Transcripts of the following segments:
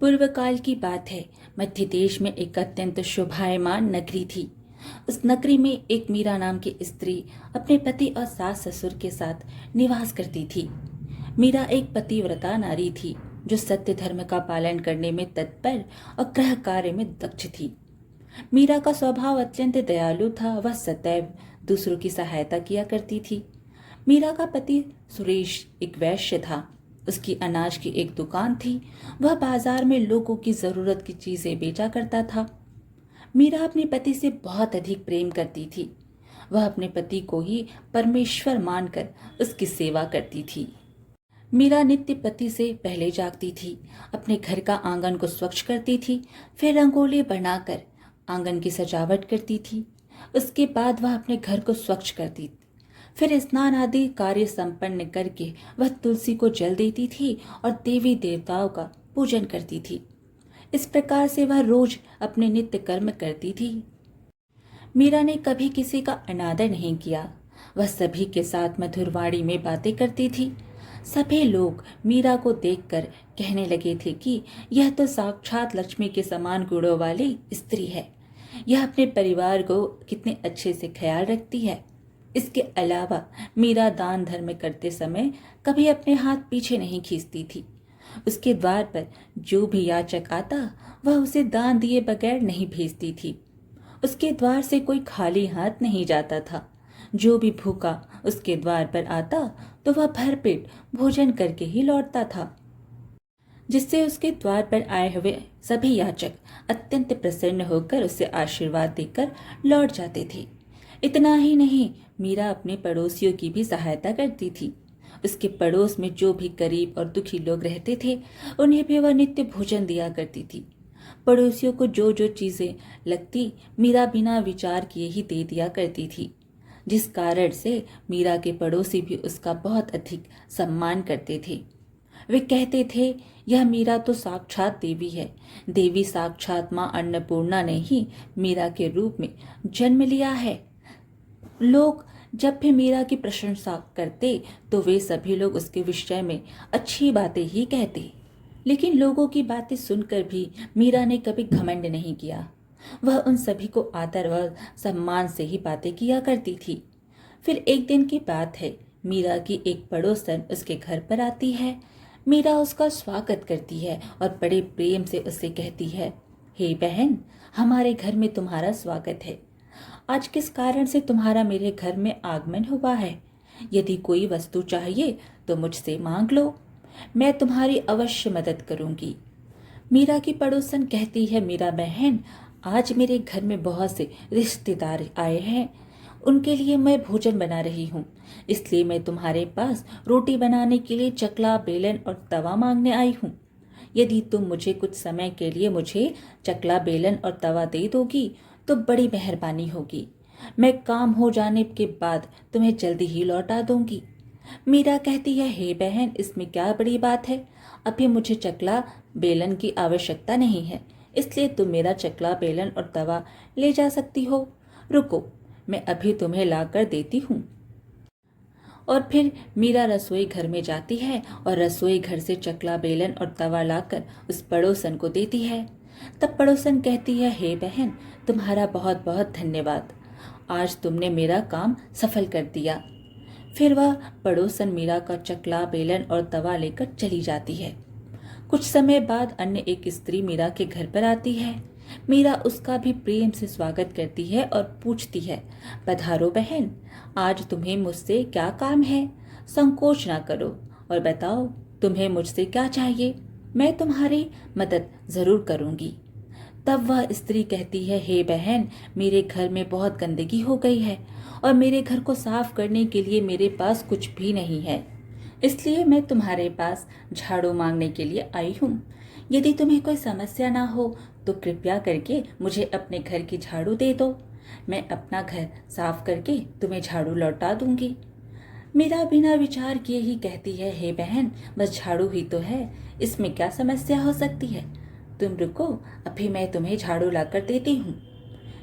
पूर्व काल की बात है। मध्य देश में एक अत्यंत शोभायमान नगरी थी। उस नगरी में एक मीरा नाम की स्त्री अपने पति और सास ससुर के साथ निवास करती थी। मीरा एक पतिव्रता नारी थी जो सत्य धर्म का पालन करने में तत्पर और गृह कार्य में दक्ष थी। मीरा का स्वभाव अत्यंत दयालु था। वह सदैव दूसरों की सहायता किया करती थी। मीरा का पति सुरेश एक वैश्य था। उसकी अनाज की एक दुकान थी। वह बाजार में लोगों की जरूरत की चीजें बेचा करता था। मीरा अपने पति से बहुत अधिक प्रेम करती थी। वह अपने पति को ही परमेश्वर मानकर उसकी सेवा करती थी। मीरा नित्य पति से पहले जागती थी। अपने घर का आंगन को स्वच्छ करती थी, फिर रंगोली बनाकर आंगन की सजावट करती थी। उसके बाद वह अपने घर को स्वच्छ करती, फिर स्नान आदि कार्य संपन्न करके वह तुलसी को जल देती थी और देवी देवताओं का पूजन करती थी। इस प्रकार से वह रोज अपने नित्य कर्म करती थी। मीरा ने कभी किसी का अनादर नहीं किया। वह सभी के साथ मधुरवाणी में बातें करती थी। सभी लोग मीरा को देखकर कहने लगे थे कि यह तो साक्षात लक्ष्मी के समान गुणों वाली स्त्री है। यह अपने परिवार को कितने अच्छे से ख्याल रखती है। इसके अलावा मीरा दान धर्म करते समय कभी अपने हाथ पीछे नहीं खींचती थी। उसके द्वार पर जो भी याचक आता वह उसे दान दिए बगैर नहीं भेजती थी। उसके द्वार से कोई खाली हाथ नहीं जाता था। जो भी भूखा उसके द्वार पर आता तो वह भरपेट भोजन करके ही लौटता था, जिससे उसके द्वार पर आए हुए सभी याचक अत्यंत प्रसन्न होकर उसे आशीर्वाद देकर लौट जाते थे। इतना ही नहीं, मीरा अपने पड़ोसियों की भी सहायता करती थी। उसके पड़ोस में जो भी गरीब और दुखी लोग रहते थे उन्हें भी वह नित्य भोजन दिया करती थी। पड़ोसियों को जो जो चीजें लगती मीरा बिना विचार किए ही दे दिया करती थी, जिस कारण से मीरा के पड़ोसी भी उसका बहुत अधिक सम्मान करते थे। वे कहते थे, यह मीरा तो साक्षात देवी है। देवी साक्षात मां अन्नपूर्णा ने ही मीरा के रूप में जन्म लिया है। लोग जब भी मीरा की प्रशंसा करते तो वे सभी लोग उसके विषय में अच्छी बातें ही कहते। लेकिन लोगों की बातें सुनकर भी मीरा ने कभी घमंड नहीं किया। वह उन सभी को आदर व सम्मान से ही बातें किया करती थी। फिर एक दिन की बात है, मीरा की एक पड़ोसन उसके घर पर आती है। मीरा उसका स्वागत करती है और बड़े प्रेम से उससे कहती है, हे बहन, हमारे घर में तुम्हारा स्वागत है। आज किस कारण से तुम्हारा मेरे घर में आगमन हुआ है? यदि कोई वस्तु चाहिए तो मुझसे मांग लो, मैं तुम्हारी अवश्य मदद करूंगी। मीरा की पड़ोसन कहती है, मीरा बहन, आज मेरे घर में बहुत से रिश्तेदार आए हैं। उनके लिए मैं भोजन बना रही हूँ, इसलिए मैं तुम्हारे पास रोटी बनाने के लिए चकला, बेलन और तवा मांगने आई हूँ। यदि तुम मुझे कुछ समय के लिए मुझे चकला, बेलन और तवा दे दोगी तो बड़ी मेहरबानी होगी। मैं काम हो जाने के बाद तुम्हें जल्दी ही लौटा दूंगी। मीरा कहती है, हे बहन, इसमें क्या बड़ी बात है? अभी मुझे चकला बेलन की आवश्यकता नहीं है, इसलिए तुम मेरा चकला, बेलन और तवा ले जा सकती हो। रुको, मैं अभी तुम्हें ला कर देती हूँ। और फिर मीरा रसोई घर में जाती है और रसोई घर से चकला, बेलन और तवा लाकर उस पड़ोसन को देती है। तब पड़ोसन कहती है, हे बहन, तुम्हारा बहुत बहुत धन्यवाद। आज तुमने मेरा काम सफल कर दिया। फिर वह पड़ोसन मीरा का चकला, बेलन और तवा लेकर चली जाती है। कुछ समय बाद अन्य एक स्त्री मीरा के घर पर आती है। मीरा उसका भी प्रेम से स्वागत करती है और पूछती है, पधारो बहन, आज तुम्हें मुझसे क्या काम है? संकोच ना करो और बताओ तुम्हें मुझसे क्या चाहिए। मैं तुम्हारी मदद जरूर करूंगी। तब वह स्त्री कहती है, हे बहन, मेरे घर में बहुत गंदगी हो गई है और मेरे घर को साफ करने के लिए मेरे पास कुछ भी नहीं है, इसलिए मैं तुम्हारे पास झाड़ू मांगने के लिए आई हूँ। यदि तुम्हें कोई समस्या ना हो तो कृपया करके मुझे अपने घर की झाड़ू दे दो। मैं अपना घर साफ करके तुम्हें झाड़ू लौटा दूंगी। मीरा बिना विचार किए ही कहती है, हे बहन, बस झाड़ू ही तो है, इसमें क्या समस्या हो सकती है? तुम रुको, अभी मैं तुम्हें झाड़ू लाकर देती हूँ।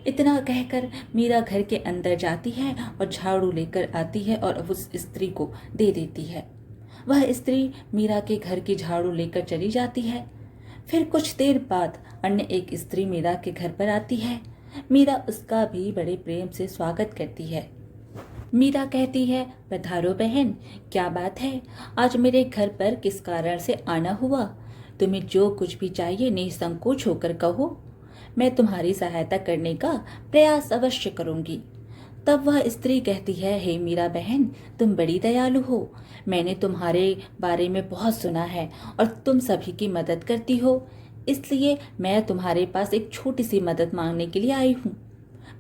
इतना कहकर मीरा घर के अंदर जाती है और झाड़ू लेकर आती है और उस स्त्री को दे देती है। वह स्त्री मीरा के घर की झाड़ू लेकर चली जाती है। फिर कुछ देर बाद अन्य एक स्त्री मीरा के घर पर आती है। मीरा उसका भी बड़े प्रेम से स्वागत करती है। मीरा कहती है, पधारो बहन, क्या बात है, आज मेरे घर पर किस कारण से आना हुआ? तुम्हें जो कुछ भी चाहिए निसंकोच होकर कहो, मैं तुम्हारी सहायता करने का प्रयास अवश्य करूंगी। तब वह स्त्री कहती है, हे मीरा बहन, तुम बड़ी दयालु हो। मैंने तुम्हारे बारे में बहुत सुना है और तुम सभी की मदद करती हो, इसलिए मैं तुम्हारे पास एक छोटी सी मदद मांगने के लिए आई हूँ।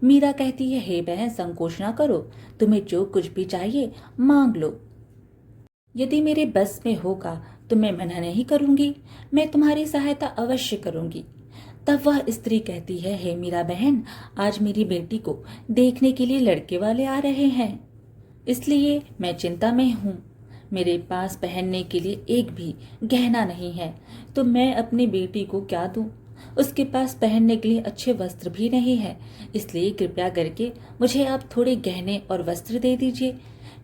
मीरा कहती है, हे बहन, संकोच ना करो, तुम्हें जो कुछ भी चाहिए मांग लो। यदि मेरे बस में होगा तो मैं मना नहीं करूंगी, मैं तुम्हारी सहायता अवश्य करूंगी। तब वह स्त्री कहती है, हे मीरा बहन, आज मेरी बेटी को देखने के लिए लड़के वाले आ रहे हैं, इसलिए मैं चिंता में हूँ। मेरे पास पहनने के लिए एक भी गहना नहीं है, तो मैं अपनी बेटी को क्या दूं? उसके पास पहनने के लिए अच्छे वस्त्र भी नहीं है, इसलिए कृपया करके मुझे आप थोड़े गहने और वस्त्र दे दीजिए।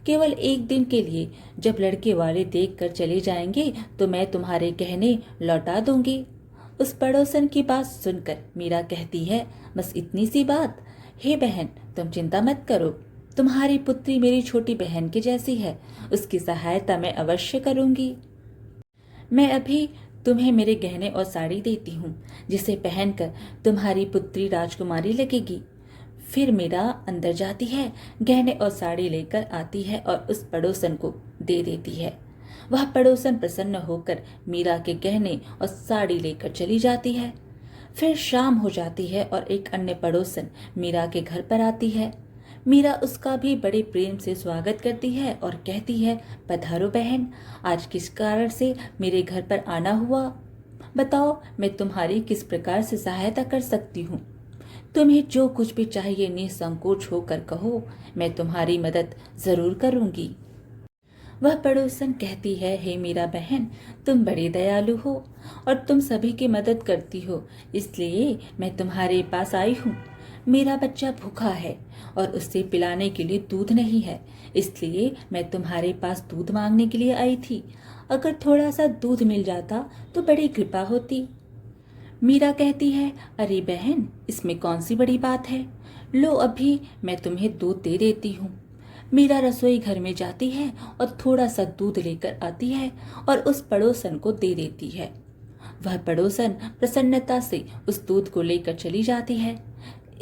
केवल एक दिन के लिए, जब लड़के वाले देख कर चले जाएंगे तो मैं तुम्हारे गहने लौटा दूंगी। उस पड़ोसन की बात सुनकर मीरा कहती है, बस इतनी सी बात? हे बहन, तुम चिंता मत करो, तुम्हारी पुत्री मेरी छोटी बहन की जैसी है, उसकी सहायता मैं अवश्य करूंगी। मैं अभी तुम्हें मेरे गहने और साड़ी देती हूँ, जिसे पहनकर तुम्हारी पुत्री राजकुमारी लगेगी। फिर मीरा अंदर जाती है, गहने और साड़ी लेकर आती है और उस पड़ोसन को दे देती है। वह पड़ोसन प्रसन्न होकर मीरा के गहने और साड़ी लेकर चली जाती है। फिर शाम हो जाती है और एक अन्य पड़ोसन मीरा के घर पर आती है। मीरा उसका भी बड़े प्रेम से स्वागत करती है और कहती है, पधारो बहन, आज किस कारण से मेरे घर पर आना हुआ? बताओ, मैं तुम्हारी किस प्रकार से सहायता कर सकती हूँ? तुम्हें जो कुछ भी चाहिए निसंकोच होकर कहो, मैं तुम्हारी मदद जरूर करूंगी। वह पड़ोसन कहती है, हे मीरा बहन, तुम बड़ी दयालु हो और तुम सभी की मदद करती हो, इसलिए मैं तुम्हारे पास आई हूँ। मेरा बच्चा भूखा है और उसे पिलाने के लिए दूध नहीं है, इसलिए मैं तुम्हारे पास दूध मांगने के लिए आई थी। अगर थोड़ा सा दूध मिल जाता तो बड़ी कृपा होती। मीरा कहती है, अरे बहन, इसमें कौन सी बड़ी बात है, लो अभी मैं तुम्हें दूध दे देती हूँ। मीरा रसोई घर में जाती है और थोड़ा सा दूध लेकर आती है और उस पड़ोसन को दे देती है। वह पड़ोसन प्रसन्नता से उस दूध को लेकर चली जाती है।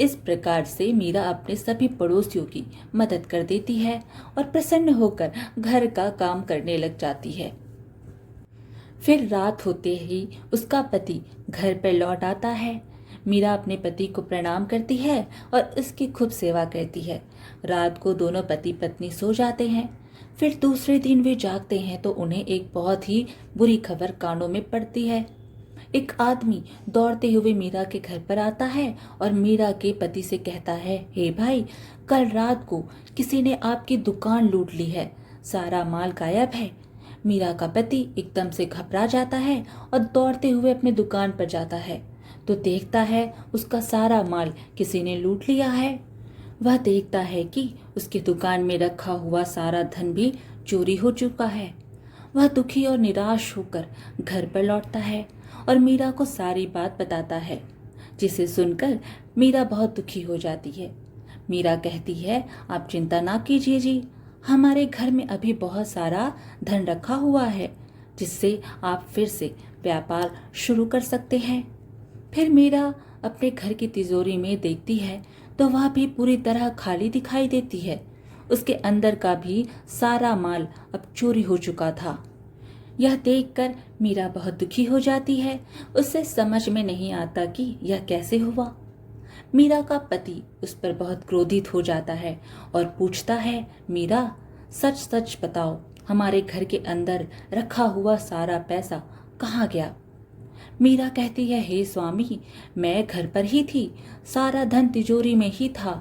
इस प्रकार से मीरा अपने सभी पड़ोसियों की मदद कर देती है और प्रसन्न होकर घर का काम करने लग जाती है। फिर रात होते ही उसका पति घर पर लौट आता है। मीरा अपने पति को प्रणाम करती है और उसकी खूब सेवा करती है। रात को दोनों पति पत्नी सो जाते हैं। फिर दूसरे दिन वे जागते हैं तो उन्हें एक बहुत ही बुरी खबर कानों में पड़ती है। एक आदमी दौड़ते हुए मीरा के घर पर आता है और मीरा के पति से कहता है, हे भाई, कल रात को किसी ने आपकी दुकान लूट ली है, सारा माल गायब है। मीरा का पति एकदम से घबरा जाता है और दौड़ते हुए अपने दुकान पर जाता है तो देखता है उसका सारा माल किसी ने लूट लिया है। वह देखता है कि उसकी दुकान में रखा हुआ सारा धन भी चोरी हो चुका है। वह दुखी और निराश होकर घर पर लौटता है और मीरा को सारी बात बताता है, जिसे सुनकर मीरा बहुत दुखी हो जाती है। मीरा कहती है, आप चिंता ना कीजिए जी, हमारे घर में अभी बहुत सारा धन रखा हुआ है, जिससे आप फिर से व्यापार शुरू कर सकते हैं। फिर मीरा अपने घर की तिजोरी में देखती है तो वह भी पूरी तरह खाली दिखाई देती है। उसके अंदर का भी सारा माल अब चोरी हो चुका था। यह देखकर मीरा बहुत दुखी हो जाती है। उसे समझ में नहीं आता कि यह कैसे हुआ। मीरा का पति उस पर बहुत क्रोधित हो जाता है और पूछता है, मीरा, सच सच बताओ, हमारे घर के अंदर रखा हुआ सारा पैसा कहाँ गया? मीरा कहती है, हे स्वामी, मैं घर पर ही थी, सारा धन तिजोरी में ही था,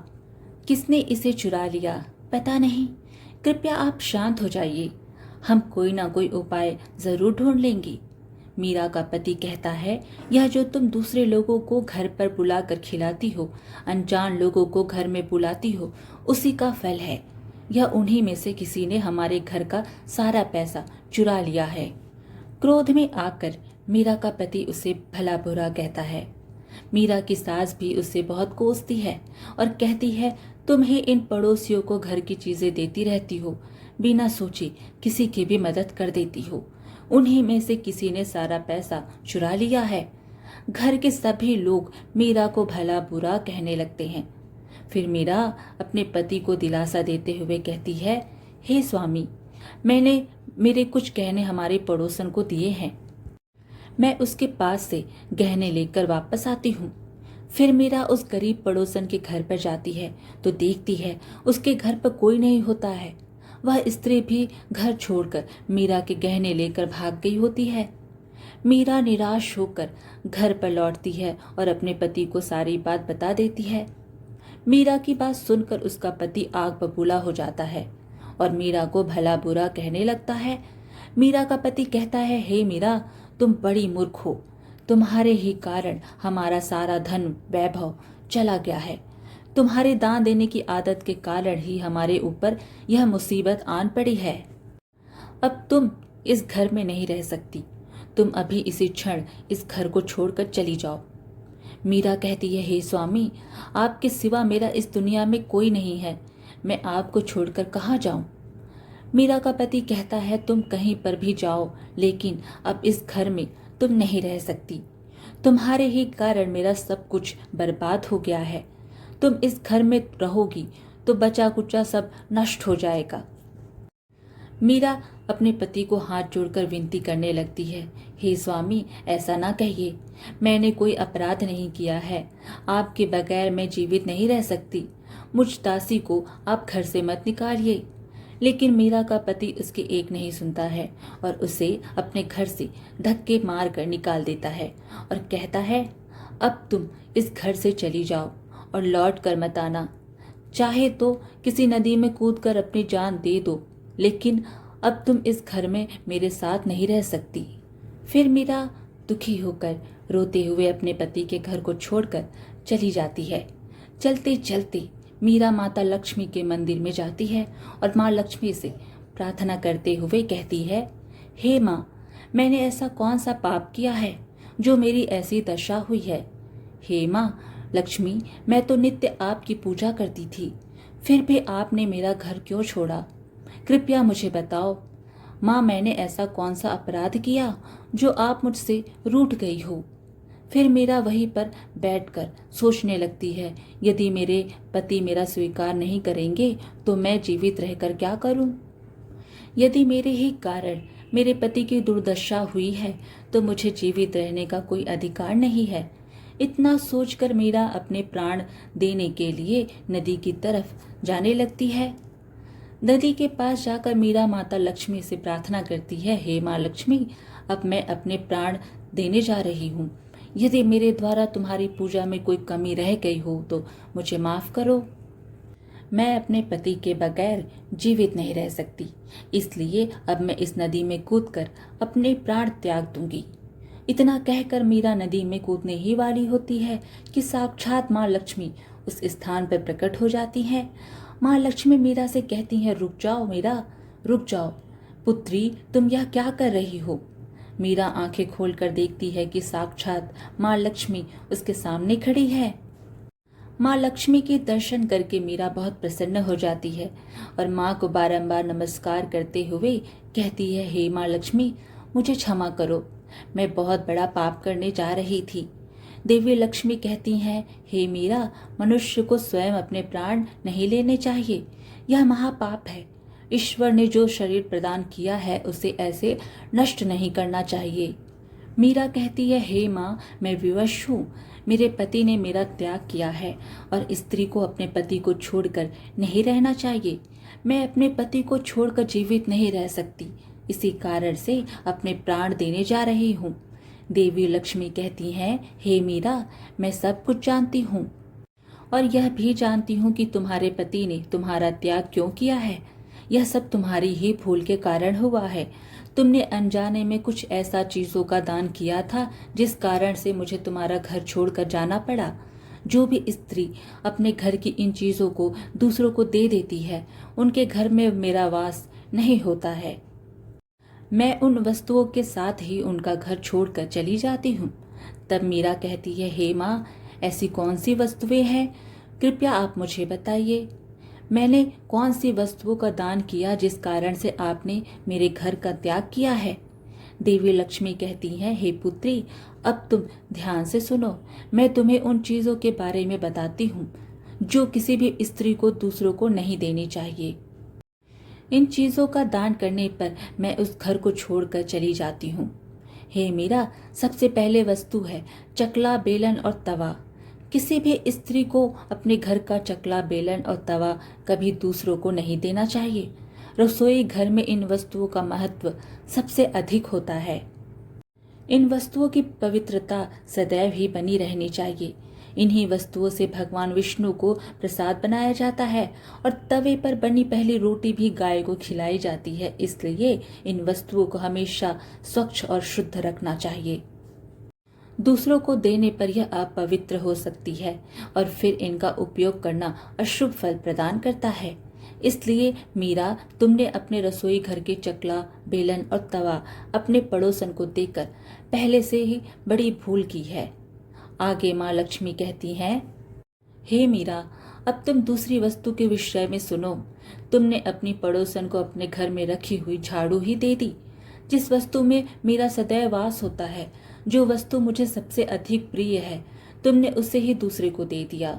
किसने इसे चुरा लिया पता नहीं। कृपया आप शांत हो जाइए, हम कोई ना कोई उपाय जरूर ढूंढ लेंगे। मीरा का पति कहता है, यह जो तुम दूसरे लोगों को घर पर बुलाकर खिलाती हो, अनजान लोगों को घर में बुलाती हो, उसी का फल है। यह उन्हीं में से किसी ने हमारे घर का सारा पैसा चुरा लिया है। क्रोध में आकर मीरा का पति उसे भला बुरा कहता है। मीरा की सास भी उसे बहुत कोसती है और कहती है, तुम ही इन पड़ोसियों को घर की चीजें देती रहती हो, बिना सोचे किसी की भी मदद कर देती हो। उन्हीं में से किसी ने सारा पैसा चुरा लिया है। घर के सभी लोग मीरा को भला बुरा कहने लगते हैं। फिर मीरा अपने पति को दिलासा देते हुए कहती है, हे स्वामी, मैंने मेरे कुछ गहने हमारे पड़ोसन को दिए हैं, मैं उसके पास से गहने लेकर वापस आती हूँ। फिर मीरा उस गरीब पड़ोसन के घर पर जाती है तो देखती है उसके घर पर कोई नहीं होता है। वह स्त्री भी घर छोड़कर मीरा के गहने लेकर भाग गई होती है। मीरा निराश होकर घर पर लौटती है और अपने पति को सारी बात बता देती है। मीरा की बात सुनकर उसका पति आग बबूला हो जाता है और मीरा को भला बुरा कहने लगता है। मीरा का पति कहता है, हे मीरा, तुम बड़ी मूर्ख हो, तुम्हारे ही कारण हमारा सारा धन वैभव चला गया है। तुम्हारे दान देने की आदत के कारण ही हमारे ऊपर यह मुसीबत आन पड़ी है। अब तुम इस घर में नहीं रह सकती, तुम अभी इसी क्षण इस घर को छोड़कर चली जाओ। मीरा कहती है, हे स्वामी, आपके सिवा मेरा इस दुनिया में कोई नहीं है, मैं आपको छोड़कर कहाँ जाऊं। मीरा का पति कहता है, तुम कहीं पर भी जाओ, लेकिन अब इस घर में तुम नहीं रह सकती। तुम्हारे ही कारण मेरा सब कुछ बर्बाद हो गया है। तुम इस घर में रहोगी तो बचा कुचा सब नष्ट हो जाएगा। मीरा अपने पति को हाथ जोड़कर विनती करने लगती है, हे स्वामी, ऐसा ना कहिए, मैंने कोई अपराध नहीं किया है। आपके बगैर मैं जीवित नहीं रह सकती। मुझ दासी को आप घर से मत निकालिए। लेकिन मीरा का पति उसकी एक नहीं सुनता है और उसे अपने घर से धक्के मार कर निकाल देता है और कहता है, अब तुम इस घर से चली जाओ और लौट कर मत आना। चाहे तो किसी नदी में कूदकर अपनी जान दे दो, लेकिन अब तुम इस घर में मेरे साथ नहीं रह सकती। फिर मीरा दुखी होकर रोते हुए अपने पति के घर को छोड़कर चली जाती है। चलते चलते मीरा माता लक्ष्मी के मंदिर में जाती है और माँ लक्ष्मी से प्रार्थना करते हुए कहती है, हे माँ, मैंने ऐसा कौन सा पाप किया है जो मेरी ऐसी दशा हुई है। हे माँ लक्ष्मी, मैं तो नित्य आपकी पूजा करती थी, फिर भी आपने मेरा घर क्यों छोड़ा? कृपया मुझे बताओ। माँ, मैंने ऐसा कौन सा अपराध किया जो आप मुझसे रूठ गई हो? फिर मीरा वहीं पर बैठकर सोचने लगती है, यदि मेरे पति मेरा स्वीकार नहीं करेंगे तो मैं जीवित रहकर क्या करूं? यदि मेरे ही कारण मेरे पति की दुर्दशा हुई है तो मुझे जीवित रहने का कोई अधिकार नहीं है। इतना सोचकर मीरा अपने प्राण देने के लिए नदी की तरफ जाने लगती है। नदी के पास जाकर मीरा माता लक्ष्मी से प्रार्थना करती है, हे माँ लक्ष्मी, अब मैं अपने प्राण देने जा रही हूँ। यदि मेरे द्वारा तुम्हारी पूजा में कोई कमी रह गई हो तो मुझे माफ करो। मैं अपने पति के बगैर जीवित नहीं रह सकती, इसलिए अब मैं इस नदी में कूदकर अपने प्राण त्याग दूंगी। इतना कहकर मीरा नदी में कूदने ही वाली होती है कि साक्षात माँ लक्ष्मी उस स्थान पर प्रकट हो जाती हैं। माँ लक्ष्मी मीरा से कहती हैं, रुक जाओ मीरा, रुक जाओ। पुत्री, तुम यह क्या कर रही हो? मीरा आंखें खोलकर देखती है कि साक्षात माँ लक्ष्मी उसके सामने खड़ी है। माँ लक्ष्मी के दर्शन करके मीरा बहुत प्रसन्न हो जाती है और माँ को बारंबार नमस्कार करते हुए कहती है, हे माँ लक्ष्मी, मुझे क्षमा करो, मैं बहुत बड़ा पाप करने जा रही थी। देवी लक्ष्मी कहती हैं, हे मीरा, मनुष्य को स्वयं अपने प्राण नहीं लेने चाहिए, यह महापाप है। ईश्वर ने जो शरीर प्रदान किया है उसे ऐसे नष्ट नहीं करना चाहिए। मीरा कहती है, हे माँ, मैं विवश हूँ, मेरे पति ने मेरा त्याग किया है और स्त्री को अपने पति को छोड़कर नहीं रहना चाहिए। मैं अपने पति को छोड़कर जीवित नहीं रह सकती, इसी कारण से अपने प्राण देने जा रही हूँ। देवी लक्ष्मी कहती हैं, हे मीरा, मैं सब कुछ जानती हूँ और यह भी जानती हूँ कि तुम्हारे पति ने तुम्हारा त्याग क्यों किया है। यह सब तुम्हारी ही भूल के कारण हुआ है। तुमने अनजाने में कुछ ऐसा चीजों का दान किया था जिस कारण से मुझे तुम्हारा घर छोड़कर जाना पड़ा। जो भी स्त्री अपने घर की इन चीजों को दूसरों को दे देती है, उनके घर में मेरा वास नहीं होता है। मैं उन वस्तुओं के साथ ही उनका घर छोड़कर चली जाती हूँ। तब मीरा कहती है, हे माँ, ऐसी कौन सी वस्तुएं हैं, कृपया आप मुझे बताइए। मैंने कौन सी वस्तुओं का दान किया जिस कारण से आपने मेरे घर का त्याग किया है? देवी लक्ष्मी कहती हैं, हे पुत्री, अब तुम ध्यान से सुनो। मैं तुम्हें उन चीजों के बारे में बताती हूँ जो किसी भी स्त्री को दूसरों को नहीं देनी चाहिए। इन चीजों का दान करने पर मैं उस घर को छोड़कर चली जाती हूँ। हे मीरा, सबसे पहले वस्तु है चकला, बेलन और तवा। किसी भी स्त्री को अपने घर का चकला, बेलन और तवा कभी दूसरों को नहीं देना चाहिए। रसोई घर में इन वस्तुओं का महत्व सबसे अधिक होता है। इन वस्तुओं की पवित्रता सदैव ही बनी रहनी चाहिए। इन्हीं वस्तुओं से भगवान विष्णु को प्रसाद बनाया जाता है और तवे पर बनी पहली रोटी भी गाय को खिलाई जाती है। इसलिए इन वस्तुओं को हमेशा स्वच्छ और शुद्ध रखना चाहिए। दूसरों को देने पर यह अपवित्र हो सकती है और फिर इनका उपयोग करना अशुभ फल प्रदान करता है। इसलिए मीरा, तुमने अपने रसोई घर के चकला, बेलन और तवा अपने पड़ोसन को देकर पहले से ही बड़ी भूल की है। आगे माँ लक्ष्मी कहती हैं, हे मीरा, अब तुम दूसरी वस्तु के विषय में सुनो। तुमने अपनी पड़ोसन को अपने घर में रखी हुई झाड़ू ही दे दी, जिस वस्तु में मेरा सदैव वास होता है। जो वस्तु मुझे सबसे अधिक प्रिय है, तुमने उसे ही दूसरे को दे दिया,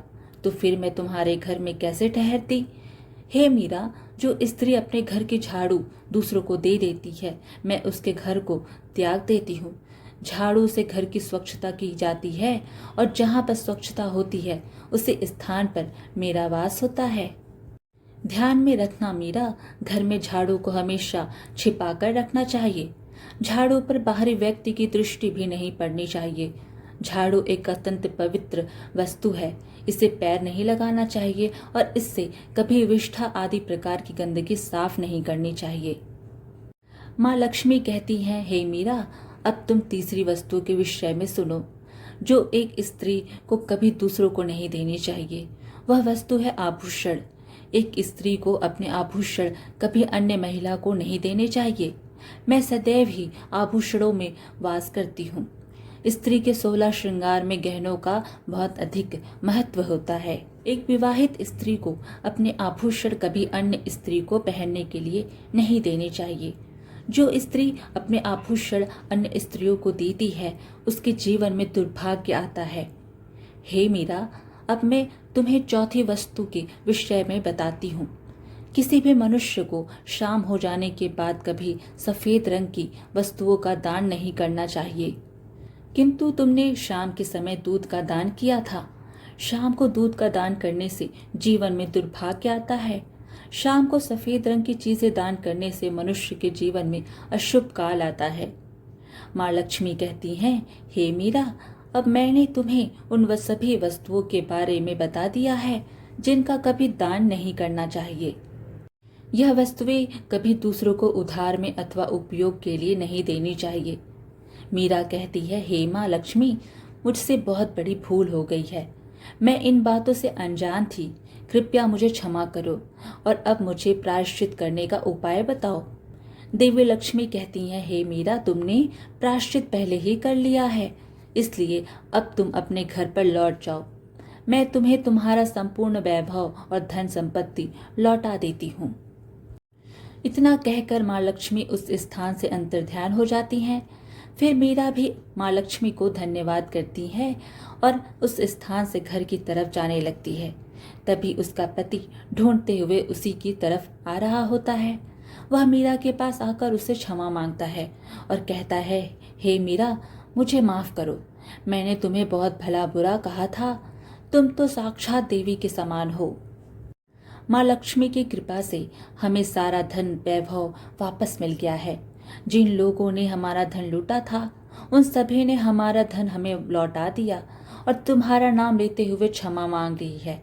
तो फिर मैं तुम्हारे घर में कैसे ठहरती? हे मीरा, जो स्त्री अपने घर की झाड़ू दूसरों को दे देती है, मैं उसके घर को त्याग देती हूँ। झाड़ू से घर की स्वच्छता की जाती है और जहाँ पर स्वच्छता होती है उसी स्थान पर मेरा वास होता है। ध्यान में रखना मीरा, घर में झाड़ू को हमेशा छिपा कर रखना चाहिए। झाड़ू पर बाहरी व्यक्ति की दृष्टि भी नहीं पड़नी चाहिए। झाड़ू एक अत्यंत पवित्र वस्तु है, इसे पैर नहीं लगाना चाहिए और इससे कभी विष्ठा आदि प्रकार की गंदगी साफ नहीं करनी चाहिए। माँ लक्ष्मी कहती हैं, हे मीरा, अब तुम तीसरी वस्तु के विषय में सुनो जो एक स्त्री को कभी दूसरों को नहीं देनी चाहिए। वह वस्तु है आभूषण। एक स्त्री को अपने आभूषण कभी अन्य महिला को नहीं देने चाहिए। मैं सदैव ही आभूषणों में वास करती हूँ। स्त्री के 16 श्रृंगार में गहनों का बहुत अधिक महत्व होता है। एक विवाहित स्त्री को अपने आभूषण कभी अन्य स्त्री को पहनने के लिए नहीं देने चाहिए। जो स्त्री अपने आभूषण अन्य स्त्रियों को देती है, उसके जीवन में दुर्भाग्य आता है। हे मीरा, अब मैं तुम्हें चौथी वस्तु के विषय में बताती हूँ। किसी भी मनुष्य को शाम हो जाने के बाद कभी सफेद रंग की वस्तुओं का दान नहीं करना चाहिए, किंतु तुमने शाम के समय दूध का दान किया था। शाम को दूध का दान करने से जीवन में दुर्भाग्य आता है। शाम को सफेद रंग की चीजें दान करने से मनुष्य के जीवन में अशुभ काल आता है। माँ लक्ष्मी कहती हैं, हे मीरा, अब मैंने तुम्हें उन सभी वस्तुओं के बारे में बता दिया है जिनका कभी दान नहीं करना चाहिए। यह वस्तुएं कभी दूसरों को उधार में अथवा उपयोग के लिए नहीं देनी चाहिए। मीरा कहती है, हे माँ लक्ष्मी, मुझसे बहुत बड़ी भूल हो गई है। मैं इन बातों से अनजान थी। कृपया मुझे क्षमा करो और अब मुझे प्रायश्चित करने का उपाय बताओ। देवी लक्ष्मी कहती हैं, हे मीरा, तुमने प्रायश्चित पहले ही कर लिया है, इसलिए अब तुम अपने घर पर लौट जाओ। मैं तुम्हें तुम्हारा संपूर्ण वैभव और धन संपत्ति लौटा देती हूँ। इतना कहकर माँ लक्ष्मी उस स्थान से अंतर्ध्यान हो जाती हैं। फिर मीरा भी माँ लक्ष्मी को धन्यवाद करती है और उस स्थान से घर की तरफ जाने लगती है। तभी उसका पति ढूंढते हुए उसी की तरफ आ रहा होता है। वह मीरा के पास आकर उससे क्षमा मांगता है और कहता है, हे मीरा, मुझे माफ करो। मैंने तुम्हें बहुत भला बुरा कहा था। तुम तो साक्षात देवी के समान हो। माँ लक्ष्मी की कृपा से हमें सारा धन वैभव वापस मिल गया है। जिन लोगों ने हमारा धन लूटा था, उन सभी ने हमारा धन हमें लौटा दिया और तुम्हारा नाम लेते हुए क्षमा मांग रही है।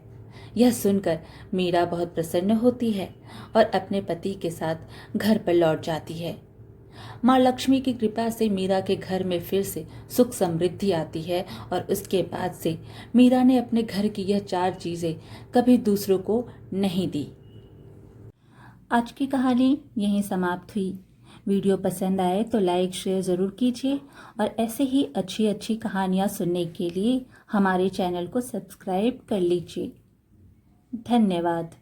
यह सुनकर मीरा बहुत प्रसन्न होती है और अपने पति के साथ घर पर लौट जाती है। माँ लक्ष्मी की कृपा से मीरा के घर में फिर से सुख समृद्धि आती है और उसके बाद से मीरा ने अपने घर की यह 4 चीजें कभी दूसरों को नहीं दी। आज की कहानी यहीं समाप्त हुई। वीडियो पसंद आए तो लाइक शेयर ज़रूर कीजिए और ऐसे ही अच्छी अच्छी कहानियाँ सुनने के लिए हमारे चैनल को सब्सक्राइब कर लीजिए। धन्यवाद।